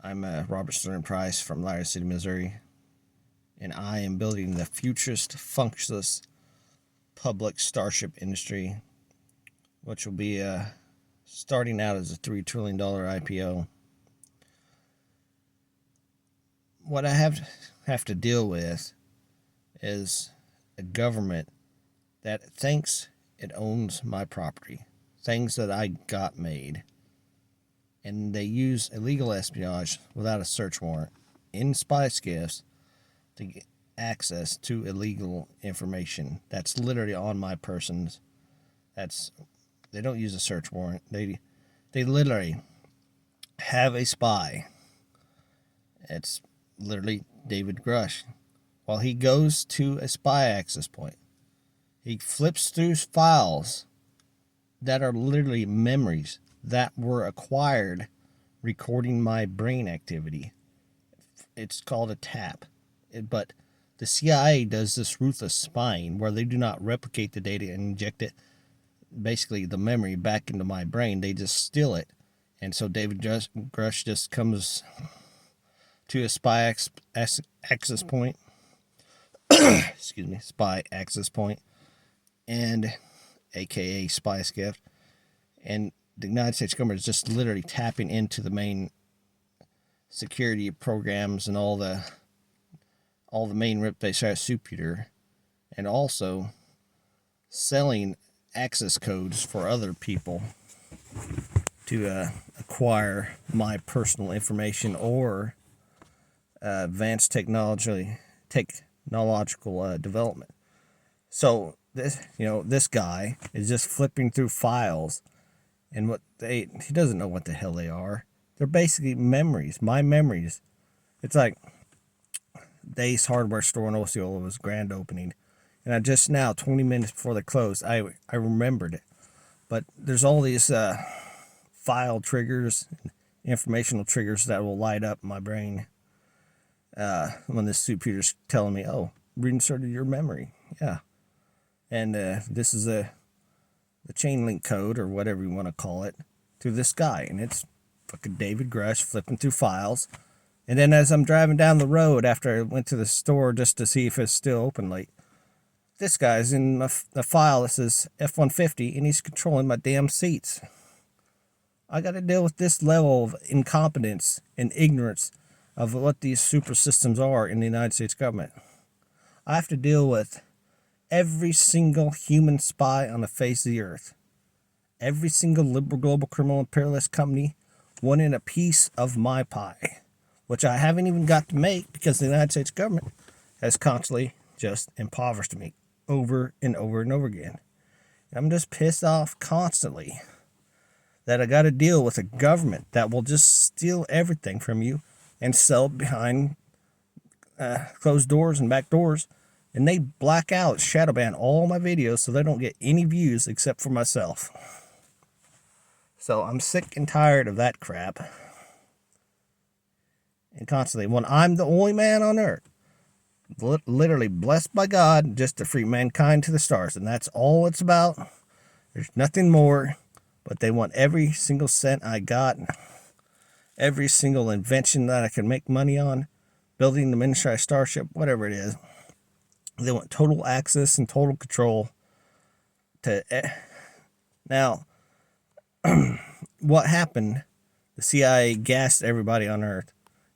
I'm Robert Stern Price from Lyra City, Missouri, and I am building the futurist, functionless public starship industry, which will be starting out as a $3 trillion IPO. What I have to deal with is a government that thinks it owns my property, things that I got made, and they use illegal espionage without a search warrant in spy skiffs to get access to illegal information that's literally on my persons. They don't use a search warrant. They literally have a spy. It's literally David Grush. While he goes to a spy access point, he flips through files that are literally memories that were acquired recording my brain activity. It's called a tap. But the CIA does this ruthless spying where they do not replicate the data and inject it, basically the memory, back into my brain. They just steal it. And so David Grush just comes to a spy access point. Excuse me, spy access point, and aka spy skiff. And the United States government is just literally tapping into the main security programs and all the main rip-based supercomputer, and also selling access codes for other people to acquire my personal information or advanced technological development. So this guy is just flipping through files, and he doesn't know what the hell they are. They're basically memories, my memories. It's like the Ace Hardware store in Osceola was grand opening, and I just now, 20 minutes before they closed, I remembered it. But there's all these file triggers, informational triggers that will light up my brain when this supercomputer's telling me, "Oh, reinserted your memory." Yeah, and this is the chain link code, or whatever you want to call it, to this guy, and it's fucking David Grush flipping through files. And then as I'm driving down the road after I went to the store just to see if it's still open late, this guy's in the file that says F-150, and he's controlling my damn seats. I got to deal with this level of incompetence and ignorance of what these super systems are in the United States government. I have to deal with every single human spy on the face of the earth. Every single liberal global criminal imperialist company wanting a piece of my pie, which I haven't even got to make because the United States government has constantly just impoverished me over and over and over again. I'm just pissed off constantly that I got to deal with a government that will just steal everything from you and sell it behind closed doors and back doors. And they black out, shadow ban all my videos so they don't get any views except for myself. So I'm sick and tired of that crap. And constantly, when I'm the only man on earth, literally blessed by God just to free mankind to the stars, and that's all it's about. There's nothing more, but they want every single cent I got, every single invention that I can make money on, building the miniaturized starship, whatever it is. They want total access and total control to. Now, what happened? The CIA gassed everybody on Earth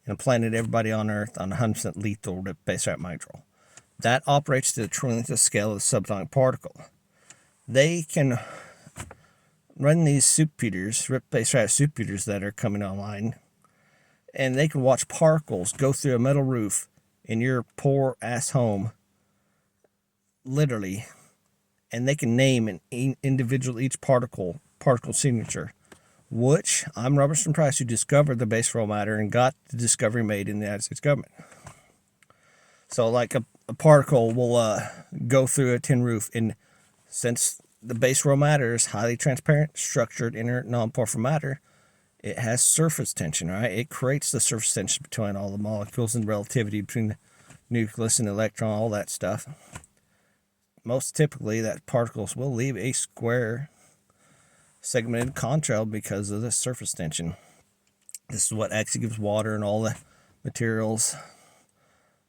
and implanted everybody on Earth on 100% lethal base nitro. That operates to the trillionth scale of the subatomic particle. They can run these supercomputers, rip-based supercomputers that are coming online, and they can watch particles go through a metal roof in your poor ass home, literally, and they can name an individual each particle signature, which I'm Robert Stern Price, who discovered the base raw matter and got the discovery made in the United States government. So like a particle will go through a tin roof, and since the base raw matter is highly transparent, structured, inert, non-porous matter, it has surface tension, right? It creates the surface tension between all the molecules and relativity between the nucleus and electron, all that stuff. Most typically, that particles will leave a square segmented contrail because of the surface tension. This is what actually gives water and all the materials,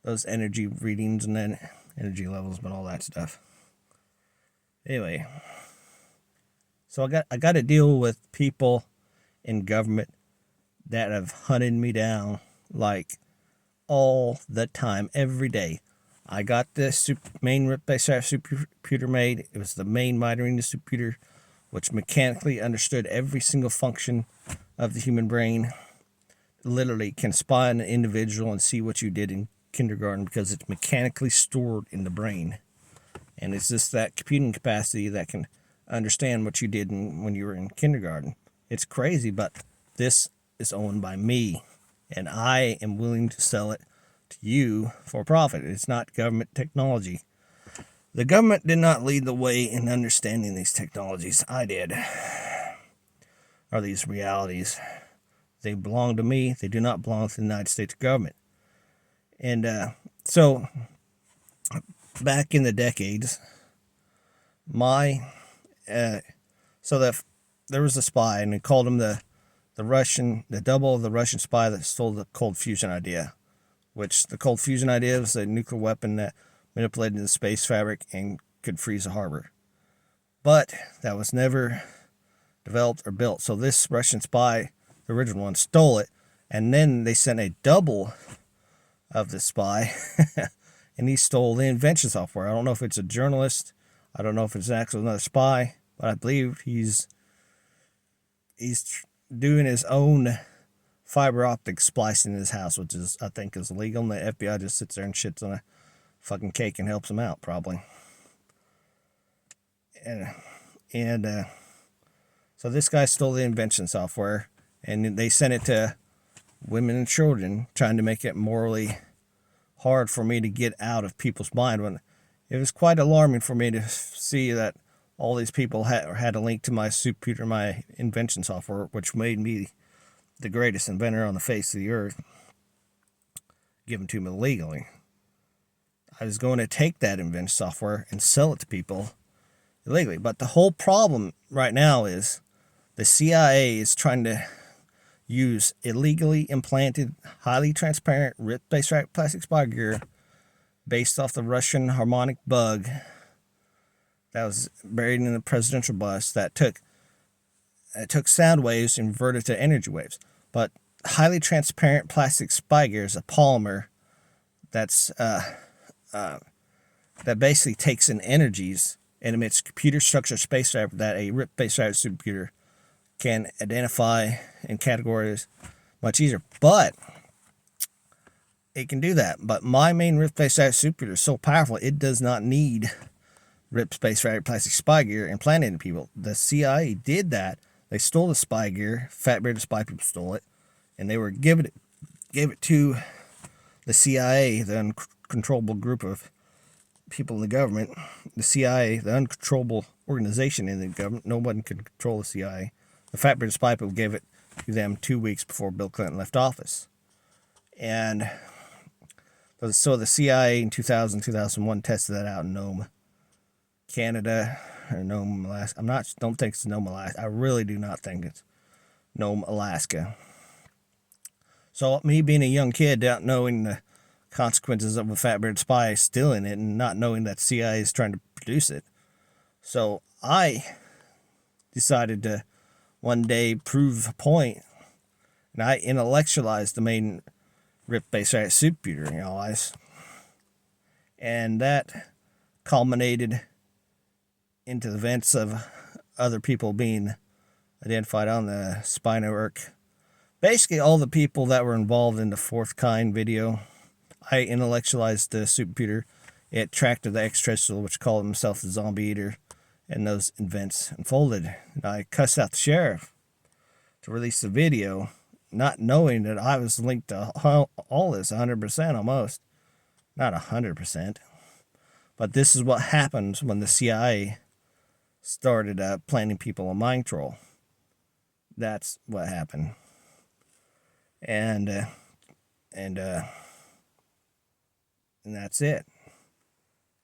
those energy readings and then energy levels, but all that stuff. Anyway, so I got to deal with people in government that have hunted me down like all the time, every day. I got this main rip-based supercomputer made. It was the main mitoring supercomputer, which mechanically understood every single function of the human brain. Literally can spy on an individual and see what you did in kindergarten because it's mechanically stored in the brain. And it's just that computing capacity that can understand what you did when you were in kindergarten. It's crazy, but this is owned by me, and I am willing to sell it to you for profit. It's not government technology. The government did not lead the way in understanding these technologies. I did. Or these realities. They belong to me. They do not belong to the United States government. And so, back in the decades, there was a spy, and they called him the double of the Russian spy that stole the cold fusion idea, which the cold fusion idea was a nuclear weapon that manipulated the space fabric and could freeze a harbor. But that was never developed or built. So this Russian spy, the original one, stole it, and then they sent a double of the spy, and he stole the invention software. I don't know if it's a journalist. I don't know if it's actually another spy, but I believe he's doing his own fiber optic splicing in his house, which is, I think, is illegal, and the FBI just sits there and shits on a fucking cake and helps him out, probably. And so this guy stole the invention software, and they sent it to women and children, trying to make it morally hard for me to get out of people's mind. When it was quite alarming for me to see that all these people had a link to my supercomputer, my invention software, which made me the greatest inventor on the face of the earth, given to me legally. I was going to take that invention software and sell it to people illegally. But the whole problem right now is the CIA is trying to use illegally implanted, highly transparent, rip-based plastic spy gear based off the Russian harmonic bug that was buried in the presidential bus that took sound waves and converted to energy waves. But highly transparent plastic spy gear is a polymer that's that basically takes in energies and emits computer structure space fabric that a rip-based supercomputer can identify and categorize much easier. But it can do that. But my main rip-based supercomputer is so powerful, it does not need rip-based plastic spy gear implanted in people. The CIA did that. They stole the spy gear. Fat-bearded spy people stole it, and they gave it to the CIA, the uncontrollable group of people in the government. The CIA, the uncontrollable organization in the government. No one can control the CIA. The fat-bearded spy people gave it to them 2 weeks before Bill Clinton left office. And so the CIA in 2001 tested that out in Nome, Canada, or Nome, Alaska. Don't think it's Nome, Alaska. I really do not think it's Nome, Alaska. So me being a young kid, not knowing the consequences of a fat-bearded spy stealing it and not knowing that CIA is trying to produce it. So I decided to one day prove a point, and I intellectualized the main rip-based supercomputer, and that culminated into the events of other people being identified on the spy network. Basically, all the people that were involved in the Fourth Kind video, I intellectualized the supercomputer. It tracked the extraterrestrial, which called himself the zombie eater, and those events unfolded. And I cussed out the sheriff to release the video, not knowing that I was linked to all this 100% almost. Not 100%. But this is what happens when the CIA started planning people on mind control. That's what happened. And that's it.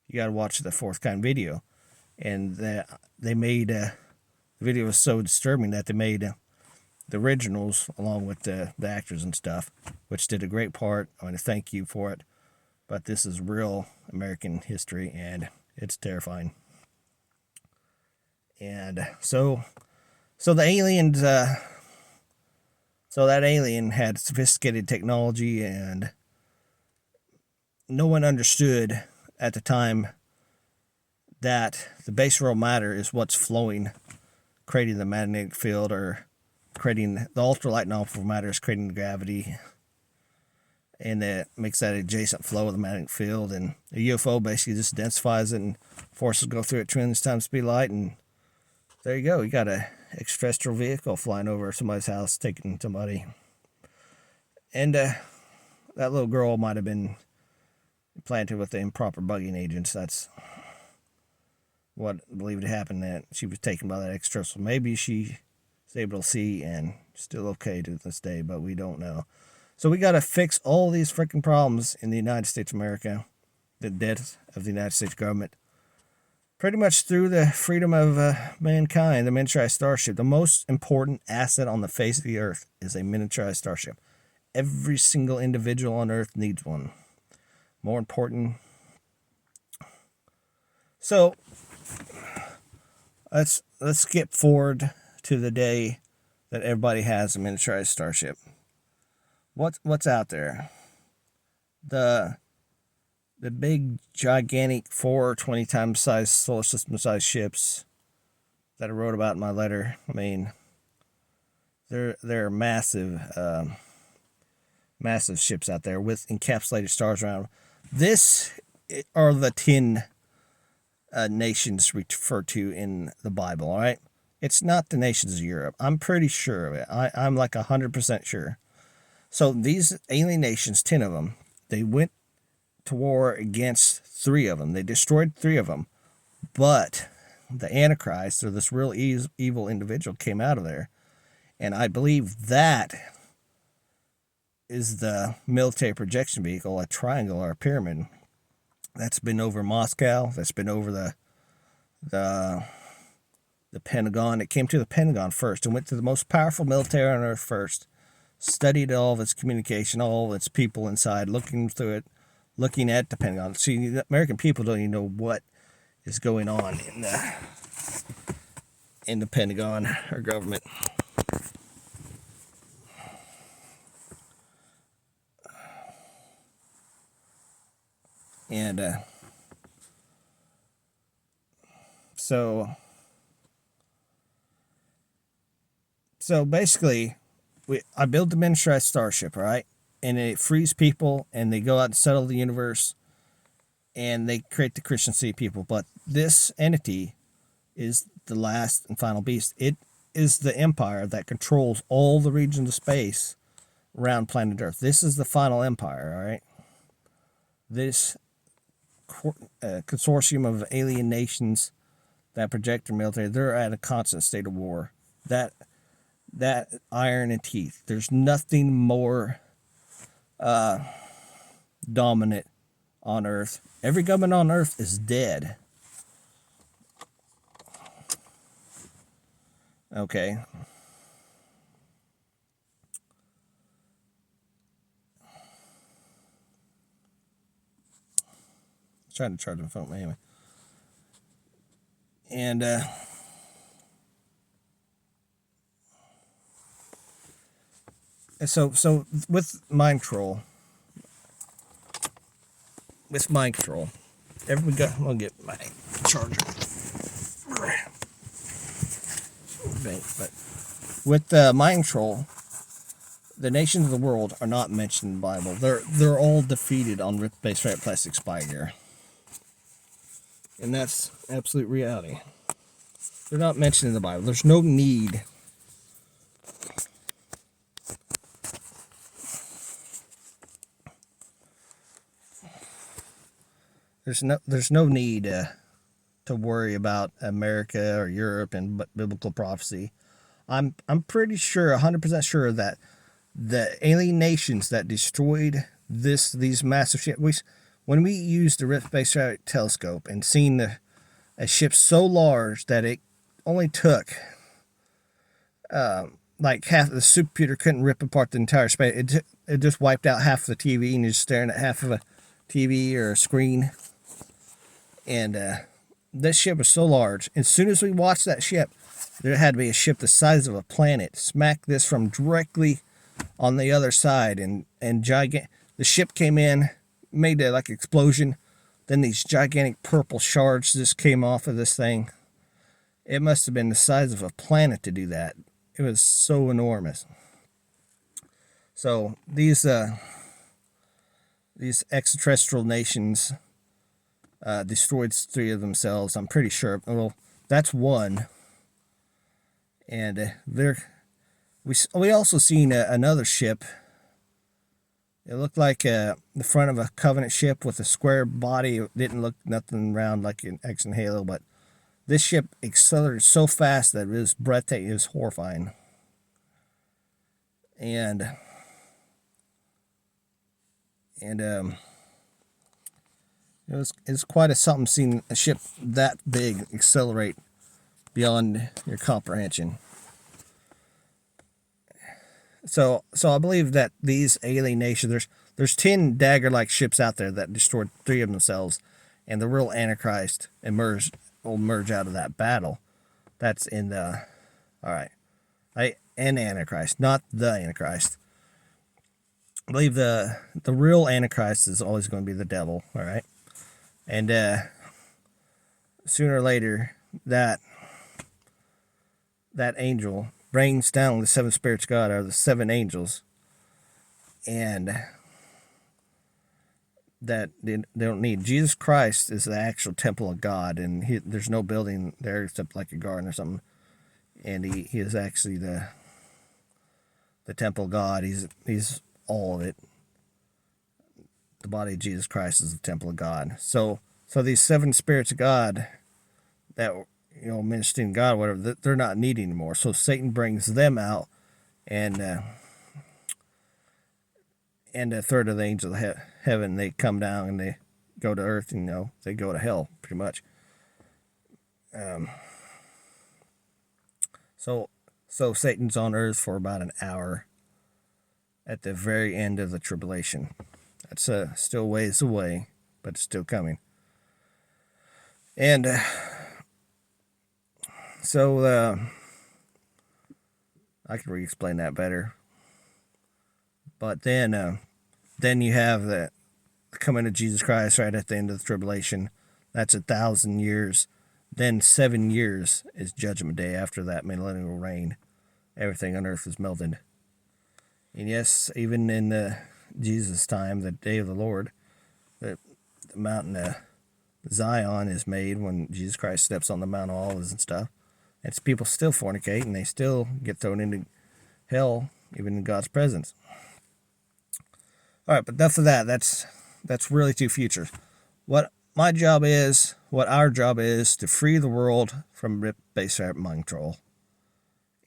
You got to watch the Fourth Kind video. And they made the video was so disturbing that they made the originals, along with the actors and stuff, which did a great part. I want to thank you for it. But this is real American history, and it's terrifying. And so the aliens, so that alien had sophisticated technology, and no one understood at the time that the base world matter is what's flowing, creating the magnetic field, or creating the ultralight novel matter is creating the gravity, and that makes that adjacent flow of the magnetic field. And a UFO basically just densifies it, and forces go through at trillions times speed of light, and there you go. You got a extraterrestrial vehicle flying over somebody's house, taking somebody. And that little girl might have been implanted with the improper bugging agents. That's what I believe to happen, that she was taken by that extraterrestrial. Maybe she was able to see and still okay to this day, but we don't know. So we got to fix all these freaking problems in the United States of America, the death of the United States government, pretty much through the freedom of mankind, the miniaturized starship. The most important asset on the face of the earth is a miniaturized starship. Every single individual on earth needs one. More important. So let's skip forward to the day that everybody has a miniaturized starship. What's out there? The big, gigantic 420 times size solar system size ships that I wrote about in my letter. I mean, they're massive, massive ships out there with encapsulated stars around them. This are the 10 nations referred to in the Bible. All right, it's not the nations of Europe. I'm pretty sure of it. I'm like 100% sure. So these alien nations, 10 of them, they went to war against 3 of them. They destroyed 3 of them. But the Antichrist, or this real evil individual, came out of there. And I believe that is the military projection vehicle, a triangle or a pyramid. That's been over Moscow. That's been over the Pentagon. It came to the Pentagon first and went to the most powerful military on earth first. Studied all of its communication, all of its people inside, looking through it, looking at the Pentagon. See, the American people don't even know what is going on in the Pentagon or government. And so basically, I build the miniaturized starship, right? And it frees people, and they go out and settle the universe, and they create the Christian Sea people. But this entity is the last and final beast. It is the empire that controls all the regions of space around planet Earth. This is the final empire, all right? This consortium of alien nations that project their military, they're at a constant state of war. That iron and teeth. There's nothing more dominant on Earth. Every government on Earth is dead. Okay. Trying to charge my phone anyway. And so with mind control, I'll get my charger. But with mind control, the nations of the world are not mentioned in the Bible. They're all defeated on Rift-based rat plastic spy gear. And that's absolute reality. They're not mentioned in the Bible. There's no need. There's no need to worry about America or Europe and biblical prophecy. I'm pretty sure, 100% sure, that the alien nations that destroyed these massive ships, when we used the Rift-based telescope and seen a ship so large that it only took like half the supercomputer couldn't rip apart the entire space. It just wiped out half the TV, and you're just staring at half of a TV or a screen. And this ship was so large. As soon as we watched that ship, there had to be a ship the size of a planet smack this from directly on the other side, and gigantic. The ship came in, made a like explosion. Then these gigantic purple shards just came off of this thing. It must have been the size of a planet to do that. It was so enormous. So these extraterrestrial nations destroyed 3 of themselves. I'm pretty sure. Well, that's one. And we also seen another ship. It looked like the front of a Covenant ship with a square body. It didn't look nothing round like an X and Halo, but this ship accelerated so fast that it was breathtaking. It was horrifying. And it's quite a something seeing a ship that big accelerate beyond your comprehension. So I believe that these alien nations, there's 10 dagger-like ships out there that destroyed 3 of themselves, and the real Antichrist will merge out of that battle. That's in the an Antichrist, not the Antichrist. I believe the real Antichrist is always going to be the devil. All right, and sooner or later that angel brings down the 7 spirits of God, or the 7 angels, and that they don't need. Jesus Christ is the actual temple of God, and there's no building there except like a garden or something. And he is actually the temple of God. He's all of it. The body of Jesus Christ is the temple of God. So these 7 spirits of God that ministering God, whatever, they're not needed anymore. So Satan brings them out, and a third of the angels of heaven, they come down and they go to earth, and they go to hell pretty much. So Satan's on earth for about an hour at the very end of the tribulation. That's still ways away, but it's still coming. And so I can re-explain that better. But then you have the coming of Jesus Christ right at the end of the tribulation. That's 1,000 years. Then 7 years is Judgment Day. After that millennial reign, everything on earth is melted. And yes, even in Jesus' time, the day of the Lord, the mountain Zion is made when Jesus Christ steps on the Mount of Olives and stuff. It's people still fornicate, and they still get thrown into hell, even in God's presence. All right, but enough of that. That's really too future. What our job is to free the world from base mind control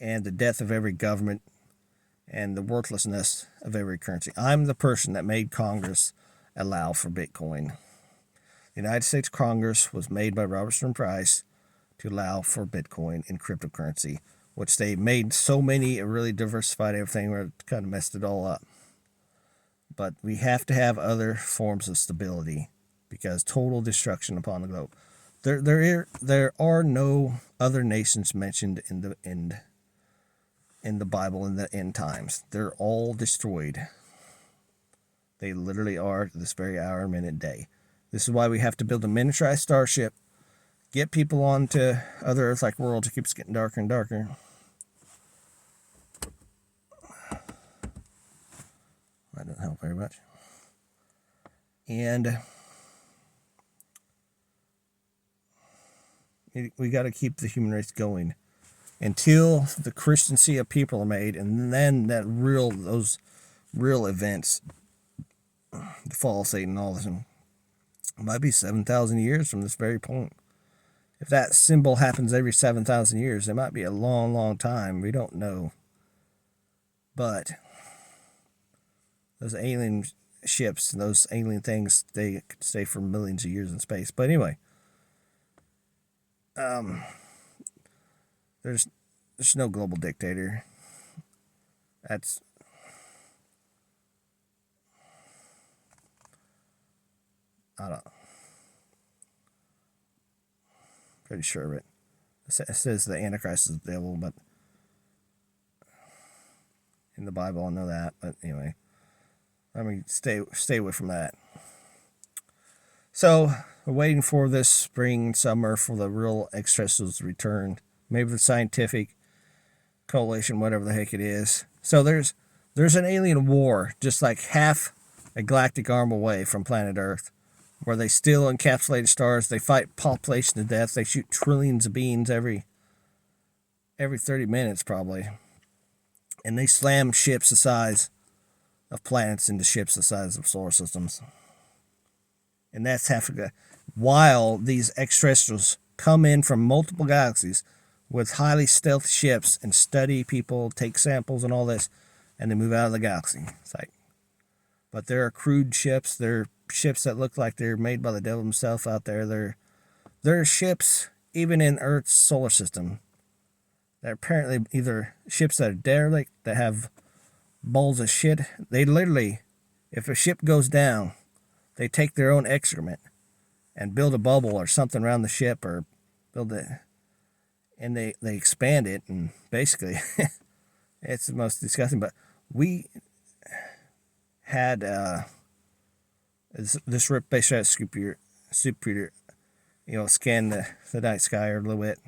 and the death of every government and the worthlessness of every currency. I'm the person that made Congress allow for Bitcoin. The United States Congress was made by Robertson Price to allow for Bitcoin and cryptocurrency, which they made so many, it really diversified everything where it kind of messed it all up. But we have to have other forms of stability, because total destruction upon the globe. There are no other nations mentioned in the Bible in the end times. They're all destroyed. They literally are this very hour, minute, day. This is why we have to build a miniaturized starship, get people onto other Earth-like worlds. It keeps getting darker and darker. That doesn't help very much. And we got to keep the human race going until the Christian sea of people are made, and then those real events, the fall of Satan, all this, it might be 7,000 years from this very point. If that symbol happens every 7,000 years, it might be a long, long time. We don't know. But those alien ships and those alien things, they could stay for millions of years in space. But anyway, there's no global dictator. That's I don't pretty sure of it. It says the Antichrist is the devil, but in the Bible I know that. But anyway, let me stay away from that. So we're waiting for this spring, summer for the real extraterrestrials to return. Maybe the scientific coalition, whatever the heck it is. So there's an alien war just like half a galactic arm away from planet Earth, where they steal encapsulated stars, they fight population to death, they shoot trillions of beams every 30 minutes probably, and they slam ships the size of planets into ships the size of solar systems. And that's half a while these extraterrestrials come in from multiple galaxies with highly stealthy ships and study people, take samples and all this, and they move out of the galaxy. It's like, but there are crude ships. They're ships that look like they're made by the devil himself out there. There are ships even in Earth's solar system. They're apparently either ships that are derelict, that have bowls of shit. They literally, if a ship goes down, they take their own excrement and build a bubble or something around the ship, or build it, and they expand it, and basically it's the most disgusting. But we had this Rip-based super, scan the night sky a little bit,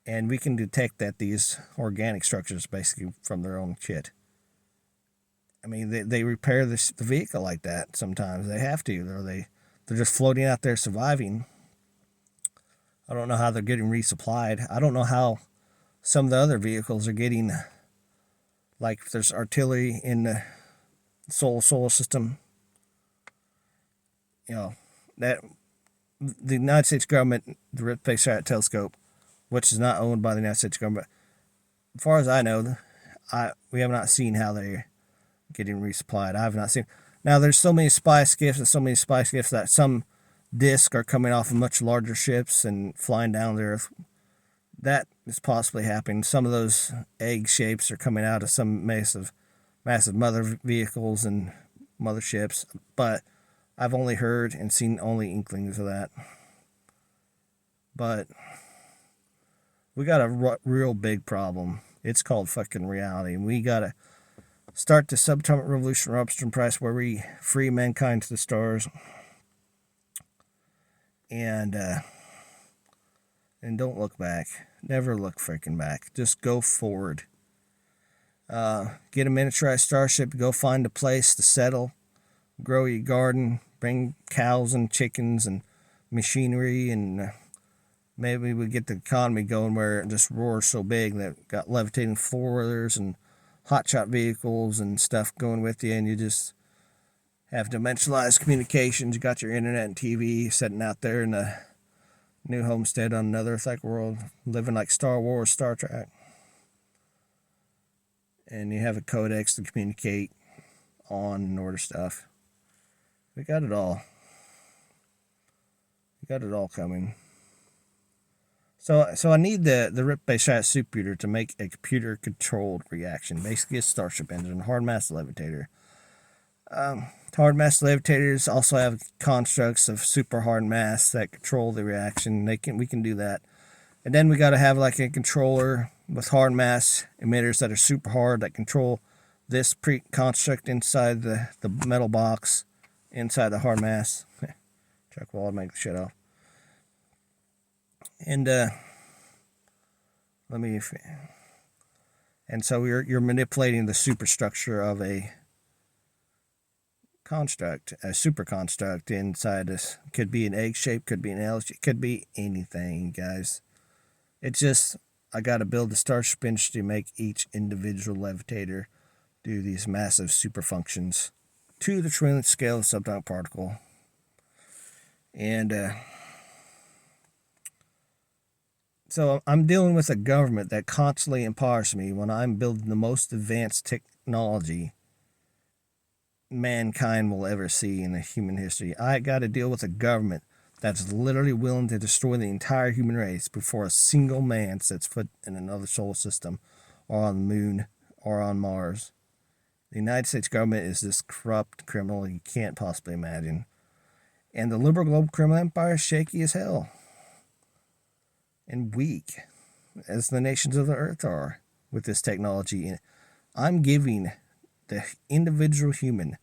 and we can detect that these organic structures basically from their own shit. I mean, they repair the vehicle like that sometimes. They have to, or they're just floating out there surviving. I don't know how they're getting resupplied. I don't know how some of the other vehicles are getting, like if there's artillery in the solar system. That the United States government, the Rip-based telescope, which is not owned by the United States government, as far as I know, we have not seen how they're getting resupplied. I have not seen. Now, there's so many spy skiffs that some discs are coming off of much larger ships and flying down the Earth. That is possibly happening. Some of those egg shapes are coming out of some massive mother vehicles and motherships, but I've only heard and seen only inklings of that. But we got a real big problem. It's called fucking reality, and we gotta start the subatomic revolution, Robertson Price, where we free mankind to the stars, and don't look back. Never look freaking back. Just go forward. Get a miniaturized starship. Go find a place to settle. Grow your garden. Bring cows and chickens and machinery, and maybe we get the economy going where it just roars so big that got levitating four-wheelers and hotshot vehicles and stuff going with you, and you just have dimensionalized communications. You got your internet and TV sitting out there in a new homestead on another Earth-like world, living like Star Wars, Star Trek. And you have a codex to communicate on and order stuff. We got it all. We got it all coming. So I need the Rip-based supercomputer to make a computer-controlled reaction, basically a starship engine, hard mass levitator. Hard mass levitators also have constructs of super hard mass that control the reaction. We can do that, and then we got to have like a controller with hard mass emitters that are super hard that control this construct inside the metal box inside the hard mass. Chuck wall to make the shit off. And so you're manipulating the superstructure of a construct, a super construct inside this. Could be an egg shape, could be an L shape, could be anything, guys. It's just I got to build the starship engine to make each individual levitator do these massive super functions to the trillionth scale of subatomic particle. And so I'm dealing with a government that constantly empowers me when I'm building the most advanced technology mankind will ever see in the human history. I got to deal with a government that's literally willing to destroy the entire human race before a single man sets foot in another solar system or on the moon are on Mars. The United States government is this corrupt criminal you can't possibly imagine. And the liberal global criminal empire is shaky as hell. And weak, as the nations of the earth are with this technology. I'm giving the individual human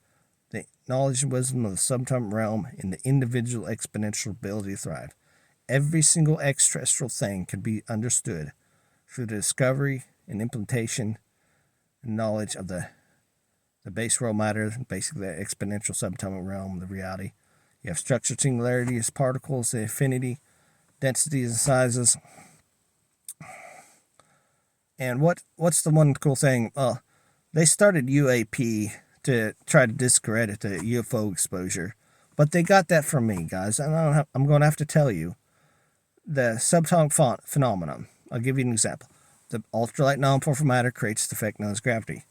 the knowledge and wisdom of the subatomic realm and the individual exponential ability to thrive. Every single extraterrestrial thing can be understood through the discovery and implementation and knowledge of the base world matter, basically the exponential subatomic realm, the reality. You have structure, singularities, particles, the infinity, densities and sizes. And what's the one cool thing? They started UAP to try to discredit the UFO exposure, but they got that from me, guys. And I'm going to have to tell you the subatomic phenomenon. I'll give you an example. The ultralight non-powerful matter creates the effect known as gravity,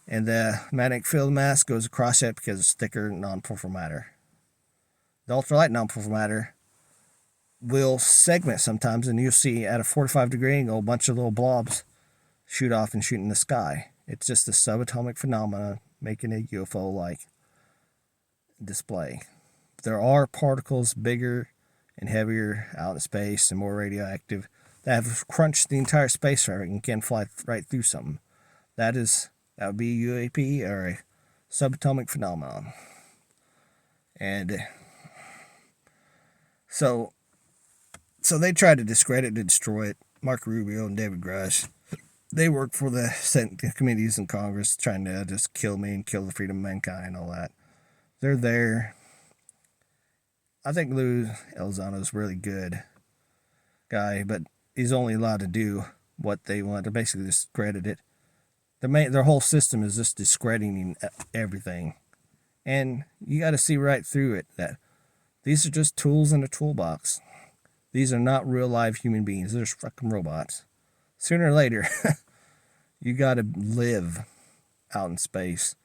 and the magnetic field mass goes across it because it's thicker non-powerful matter. The ultralight non-powerful matter will segment sometimes, and you'll see at a 45-degree angle a bunch of little blobs shoot off and shoot in the sky. It's just a subatomic phenomenon making a UFO-like display. There are particles bigger and heavier out in space and more radioactive that have crunched the entire space fabric and can fly right through something. That would be a UAP or a subatomic phenomenon. And so they tried to discredit and destroy it. Marco Rubio and David Grush, they work for the Senate committees in Congress trying to just kill me and kill the freedom of mankind and all that. They're there. I think Lou Elizondo a really good guy, but he's only allowed to do what they want to basically discredit it. Their whole system is just discrediting everything. And you got to see right through it that these are just tools in a toolbox. These are not real live human beings. They're just fucking robots. Sooner or later, you got to live out in space.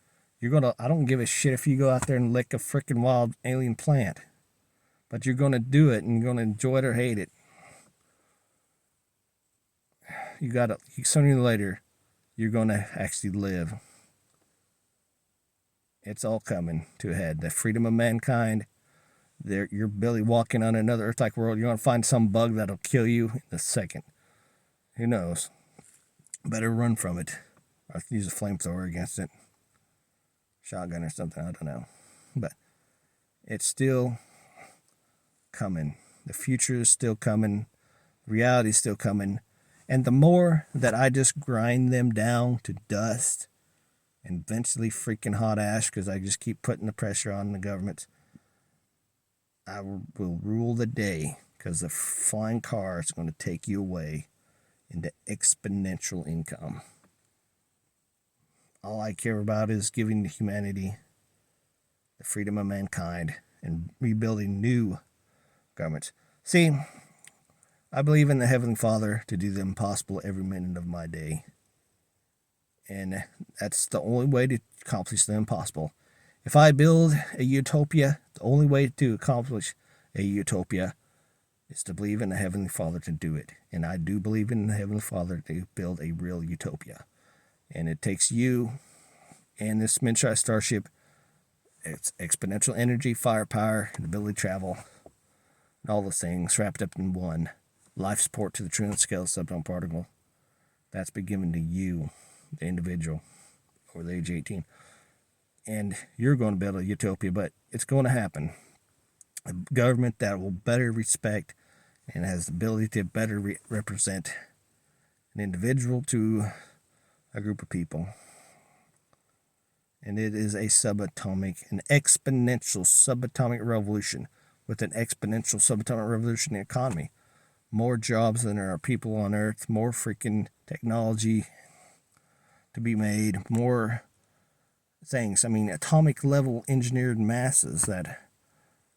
I don't give a shit if you go out there and lick a freaking wild alien plant. But you're going to do it and you're going to enjoy it or hate it. Sooner or later, you're going to actually live. It's all coming to a head. The freedom of mankind. You're barely walking on another Earth-like world. You're going to find some bug that'll kill you in a second. Who knows? Better run from it. Or use a flamethrower against it. Shotgun or something. I don't know. But it's still coming. The future is still coming. Reality is still coming. And the more that I just grind them down to dust and eventually freaking hot ash because I just keep putting the pressure on the government, I will rule the day because the flying car is going to take you away into exponential income. All I care about is giving humanity the freedom of mankind and rebuilding new governments. See, I believe in the Heavenly Father to do the impossible every minute of my day. And that's the only way to accomplish the impossible. If I build a utopia, the only way to accomplish a utopia is to believe in the Heavenly Father to do it. And I do believe in the Heavenly Father to build a real utopia. And it takes you and this miniaturized starship, its exponential energy, firepower, and ability to travel, and all the things wrapped up in one. Life support to the trillion scale subatomic particle. That's been given to you, the individual, over the age of 18. And you're going to build a utopia, but it's going to happen. A government that will better respect and has the ability to better represent an individual to a group of people. And it is a an exponential subatomic revolution with an exponential subatomic revolution in the economy. More jobs than there are people on Earth, more freaking technology to be made, more things. I mean, atomic level engineered masses that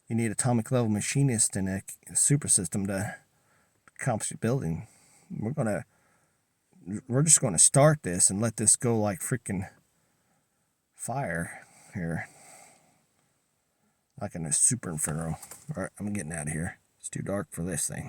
you need atomic level machinists in a super system to accomplish building. We're just going to start this and let this go like freaking fire here. Like in a super inferno. Alright, I'm getting out of here. It's too dark for this thing.